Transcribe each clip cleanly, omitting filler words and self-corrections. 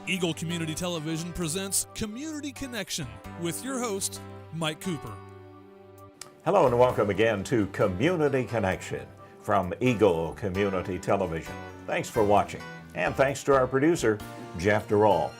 Eagle Community Television presents Community Connection with your host, Mike Cooper. Hello and welcome again to Community Connection from Eagle Community Television. Thanks for watching, and thanks to our producer, Jeff Durall.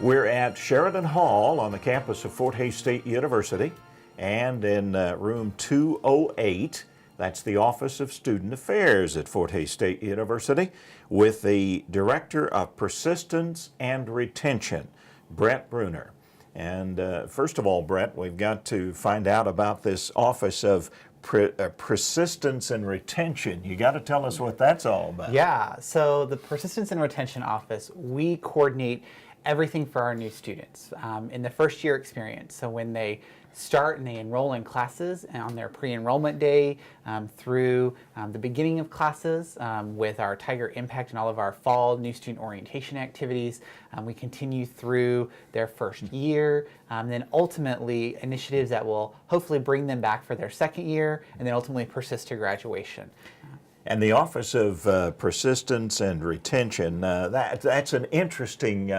We're at Sheridan Hall on the campus of Fort Hays State University, and in room 208, that's the Office of Student Affairs at Fort Hays State University, with the Director of Persistence and Retention, Brett Bruner. And first of all, Brett, we've got to find out about this Office of Persistence and Retention. You got to tell us what that's all about. Yeah, so the Persistence and Retention Office, we coordinate everything for our new students in the first year experience. So when they start and they enroll in classes on their pre-enrollment day through the beginning of classes with our Tiger Impact and all of our fall new student orientation activities. We continue through their first year, then ultimately initiatives that will hopefully bring them back for their second year and then ultimately persist to graduation. And the Office of Persistence and Retention, that's an interesting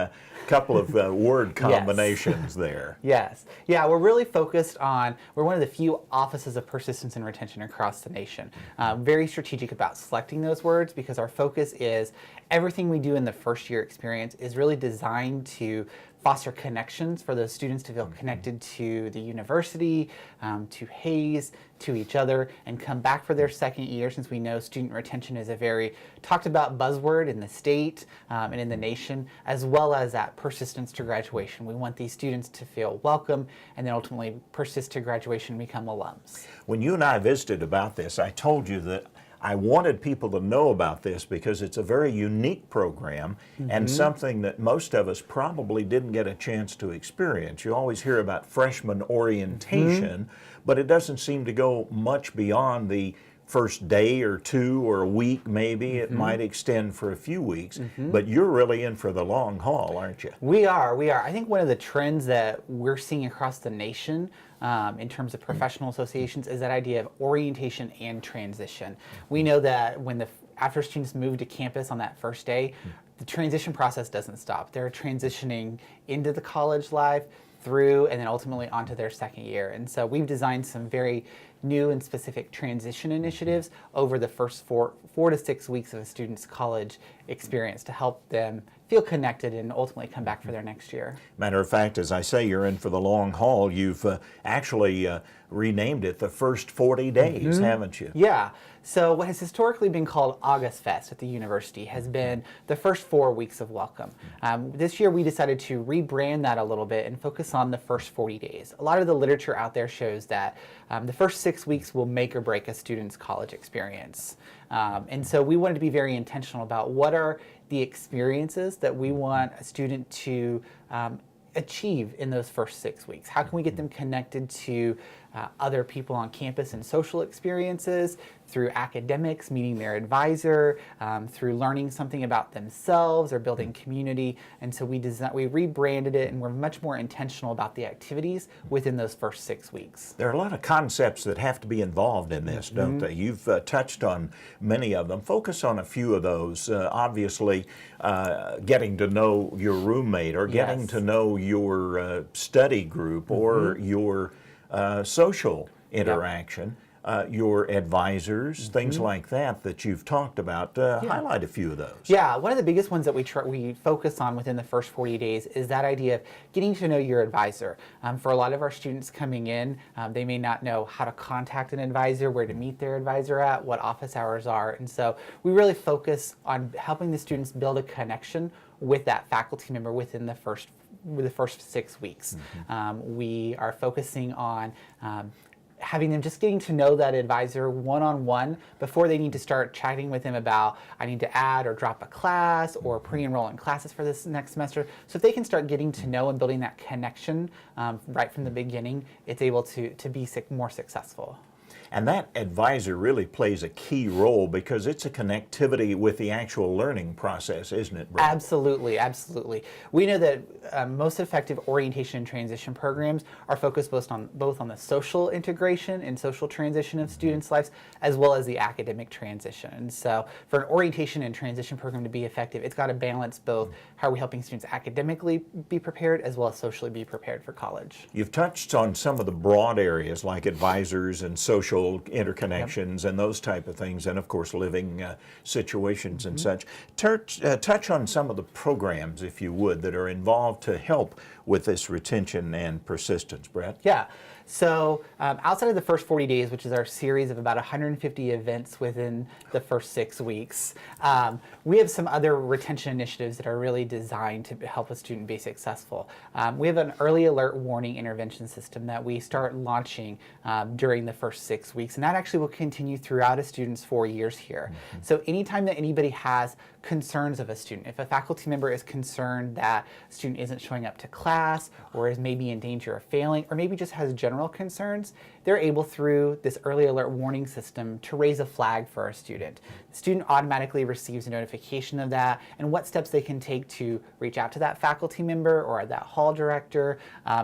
couple of word combinations there. Yes. Yeah, we're really focused on, we're one of the few offices of persistence and retention across the nation. Very strategic about selecting those words because our focus is everything we do in the first year experience is really designed to foster connections for those students to feel connected to the university, to Hays, to each other, and come back for their second year, since we know student retention is a very talked about buzzword in the state and in the nation, as well as that persistence to graduation. We want these students to feel welcome and then ultimately persist to graduation and become alums. When you and I visited about this, I told you that I wanted people to know about this because it's a very unique program and something that most of us probably didn't get a chance to experience. You always hear about freshman orientation, but it doesn't seem to go much beyond the first day or two or a week maybe. It might extend for a few weeks, but you're really in for the long haul, aren't you? We are. I think one of the trends that we're seeing across the nation in terms of professional associations is that idea of orientation and transition. We know that after students move to campus on that first day, the transition process doesn't stop. They're transitioning into the college life, through, and then ultimately onto their second year. And so we've designed some very new and specific transition initiatives over the first four to 6 weeks of a student's college experience to help them feel connected and ultimately come back for their next year. Matter of fact, as I say, you're in for the long haul. You've actually renamed it the first 40 days, haven't you? Yeah. So what has historically been called August Fest at the university has been the first 4 weeks of welcome. This year we decided to rebrand that a little bit and focus on the first 40 days. A lot of the literature out there shows that the first 6 weeks will make or break a student's college experience. And so we wanted to be very intentional about what are the experiences that we want a student to achieve in those first 6 weeks. How can we get them connected to other people on campus and social experiences, through academics, meeting their advisor, through learning something about themselves or building community. And so we rebranded it, and we're much more intentional about the activities within those first 6 weeks. There are a lot of concepts that have to be involved in this, don't they? You've touched on many of them. Focus on a few of those. Obviously, getting to know your roommate, or getting to know your study group, or your social interaction, your advisors, things like that you've talked about. Highlight a few of those. Yeah, one of the biggest ones that we focus on within the first 40 days is that idea of getting to know your advisor. For a lot of our students coming in, they may not know how to contact an advisor, where to meet their advisor at, what office hours are, and so we really focus on helping the students build a connection with that faculty member within the first 6 weeks. We are focusing on having them just getting to know that advisor one-on-one before they need to start chatting with them about, I need to add or drop a class or pre-enroll in classes for this next semester. So if they can start getting to know and building that connection right from the beginning, it's able to be more successful. And that advisor really plays a key role because it's a connectivity with the actual learning process, isn't it, Brett? Absolutely, absolutely. We know that most effective orientation and transition programs are focused both on the social integration and social transition of students' lives, as well as the academic transition. And so for an orientation and transition program to be effective, it's got to balance both how are we helping students academically be prepared as well as socially be prepared for college. You've touched on some of the broad areas like advisors and social interconnections and those type of things, and of course living situations and such. Touch on some of the programs, if you would, that are involved to help with this retention and persistence, Brett. Yeah. So outside of the first 40 days, which is our series of about 150 events within the first 6 weeks, we have some other retention initiatives that are really designed to help a student be successful. We have an early alert warning intervention system that we start launching during the first 6 weeks, and that actually will continue throughout a student's 4 years here. So anytime that anybody has concerns of a student, if a faculty member is concerned that a student isn't showing up to class or is maybe in danger of failing or maybe just has general concerns, they're able through this early alert warning system to raise a flag for a student. The student automatically receives a notification of that and what steps they can take to reach out to that faculty member or that hall director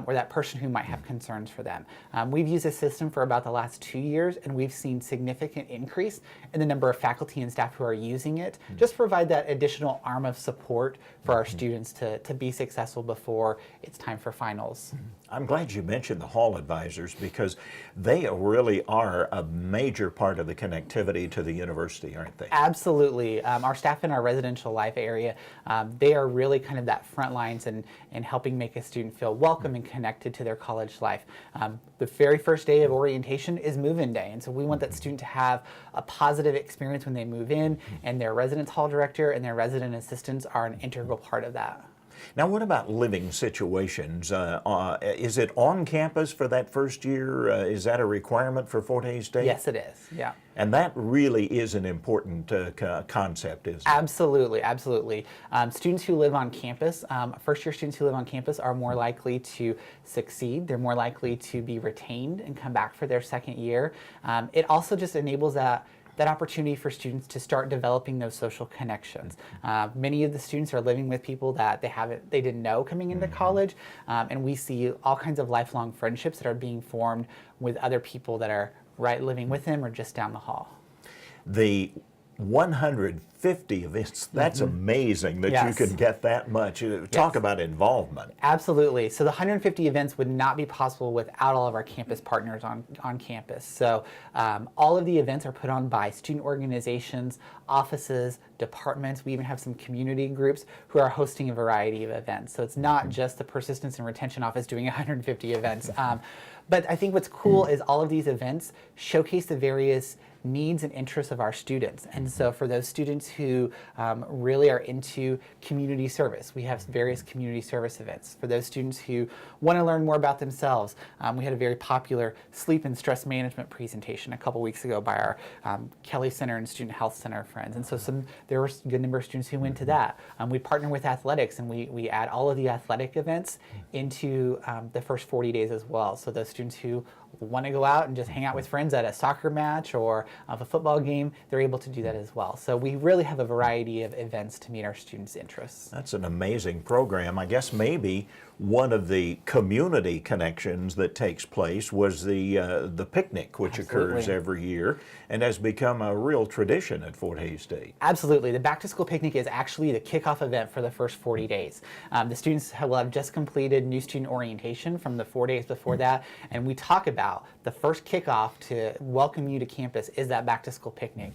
or that person who might have concerns for them. We've used this system for about the last 2 years and we've seen significant increase in the number of faculty and staff who are using it, just provide that additional arm of support for our students to be successful before it's time for finals. I'm glad you mentioned the hall advisors because they really are a major part of the connectivity to the university, aren't they? Absolutely. Our staff in our residential life area, they are really kind of that front lines in helping make a student feel welcome and connected to their college life. The very first day of orientation is move-in day, and so we want that student to have a positive experience when they move in, and their residence hall director and their resident assistants are an integral part of that. Now, what about living situations? Is it on campus for that first year? Is that a requirement for Fort Hays State? Yes, it is. Yeah. And that really is an important concept, isn't it? Absolutely, absolutely. Students who live on campus, first-year students who live on campus are more likely to succeed. They're more likely to be retained and come back for their second year. It also just enables that opportunity for students to start developing those social connections. Many of the students are living with people that they didn't know coming into college, and we see all kinds of lifelong friendships that are being formed with other people that are living with them or just down the hall. The 150 events, that's amazing that you could get that much. Talk about involvement. Absolutely. So the 150 events would not be possible without all of our campus partners on campus. So all of the events are put on by student organizations, offices, departments. We even have some community groups who are hosting a variety of events. So it's not just the Persistence and Retention Office doing 150 events. But I think what's cool is all of these events showcase the various needs and interests of our students. And so for those students who really are into community service, we have various community service events. For those students who want to learn more about themselves, we had a very popular sleep and stress management presentation a couple weeks ago by our Kelly Center and Student Health Center friends. And so there were a good number of students who went to that. We partner with athletics and we add all of the athletic events into the first 40 days as well. So those students who want to go out and just hang out with friends at a soccer match or of a football game, they're able to do that as well. So we really have a variety of events to meet our students' interests. That's an amazing program. I guess maybe one of the community connections that takes place was the picnic, which occurs every year and has become a real tradition at Fort Hays State. Absolutely. The back to school picnic is actually the kickoff event for the first 40 days. The students will have just completed new student orientation from the 4 days before that, and we talk about the first kickoff to welcome you to campus is that back to school picnic.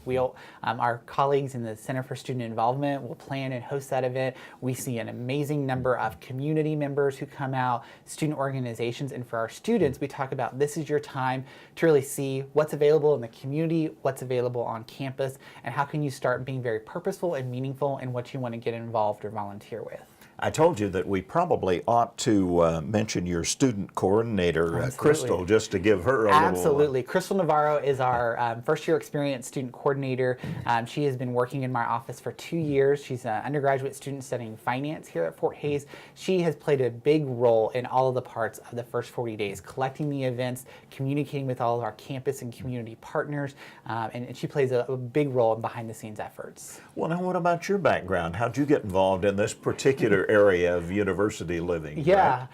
Our colleagues in the Center for Student Involvement will plan and host that event. We see an amazing number of community members who come out, student organizations, and for our students, we talk about this is your time to really see what's available in the community, what's available on campus, and how can you start being very purposeful and meaningful in what you want to get involved or volunteer with. I told you that we probably ought to mention your student coordinator, Crystal, just to give her a little... Absolutely. Crystal Navarro is our first-year experience student coordinator. She has been working in my office for 2 years. She's an undergraduate student studying finance here at Fort Hays. She has played a big role in all of the parts of the first 40 days, collecting the events, communicating with all of our campus and community partners, and she plays a big role in behind-the-scenes efforts. Well, now what about your background? How'd you get involved in this particular area of university living? Yeah.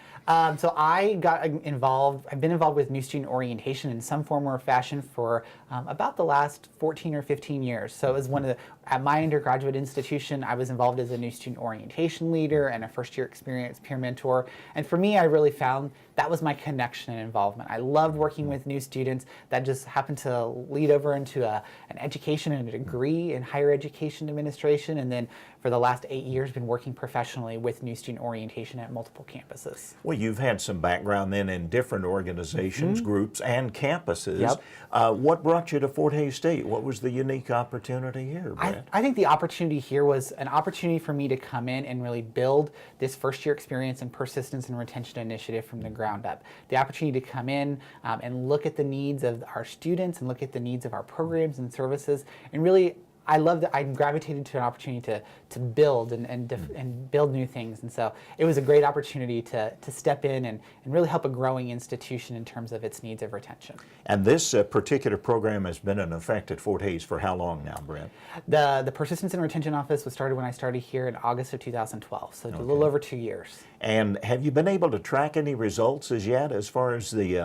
So I got involved, I've been involved with new student orientation in some form or fashion for about the last 14 or 15 years. So it was at my undergraduate institution, I was involved as a new student orientation leader and a first-year experience peer mentor. And for me, I really found that was my connection and involvement. I loved working with new students. That just happened to lead over into an education and a degree in higher education administration. And then for the last 8 years, been working professionally with new student orientation at multiple campuses. Well, you've had some background then in different organizations, groups, and campuses. Yep. What brought you to Fort Hays State? What was the unique opportunity here, Brett? I think the opportunity here was an opportunity for me to come in and really build this first-year experience and persistence and retention initiative from the ground up. The opportunity to come in and look at the needs of our students and look at the needs of our programs and services, and really I love that I gravitated to an opportunity to build and build new things. And so it was a great opportunity to step in and really help a growing institution in terms of its needs of retention. And this particular program has been in effect at Fort Hays for how long now, Brent? The Persistence and Retention Office was started when I started here in August of 2012, so a little over 2 years. And have you been able to track any results as yet as far as the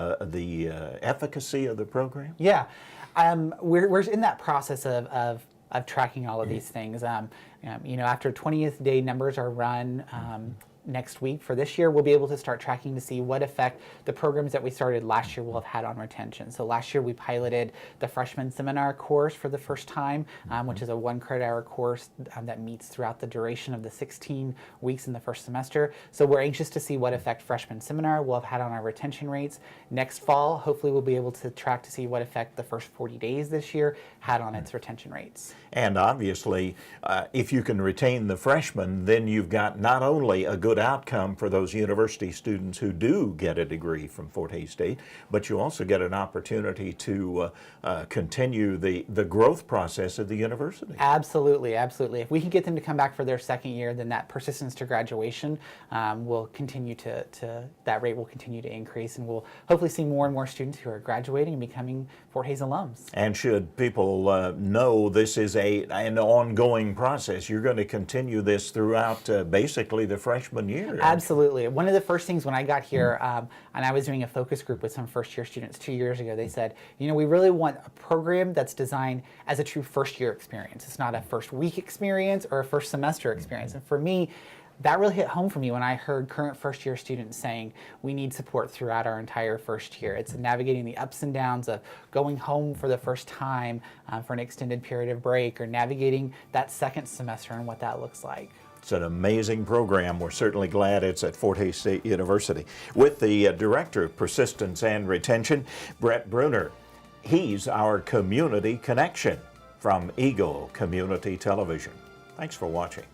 efficacy of the program? Yeah, we're in that process of tracking all of these things. You know, after 20th day numbers are run next week for this year, we'll be able to start tracking to see what effect the programs that we started last year will have had on retention. So last year we piloted the freshman seminar course for the first time, which is a 1 credit hour course that meets throughout the duration of the 16 weeks in the first semester. So we're anxious to see what effect freshman seminar will have had on our retention rates. Next fall, hopefully we'll be able to track to see what effect the first 40 days this year had on its retention rates. And obviously, if you can retain the freshmen, then you've got not only a good outcome for those university students who do get a degree from Fort Hays State, but you also get an opportunity to continue the growth process of the university. Absolutely, absolutely. If we can get them to come back for their second year, then that persistence to graduation will continue that rate will continue to increase, and we'll hopefully see more and more students who are graduating and becoming Fort Hays alums. And should people know this is an ongoing process, you're going to continue this throughout basically the freshman year. Absolutely. One of the first things when I got here, and I was doing a focus group with some first-year students 2 years ago, they said, you know, we really want a program that's designed as a true first-year experience. It's not a first-week experience or a first-semester experience. And for me, that really hit home for me when I heard current first-year students saying we need support throughout our entire first year. It's navigating the ups and downs of going home for the first time for an extended period of break, or navigating that second semester and what that looks like. It's an amazing program. We're certainly glad it's at Fort Hays State University. With the Director of Persistence and Retention, Brett Bruner. He's our community connection from Eagle Community Television. Thanks for watching.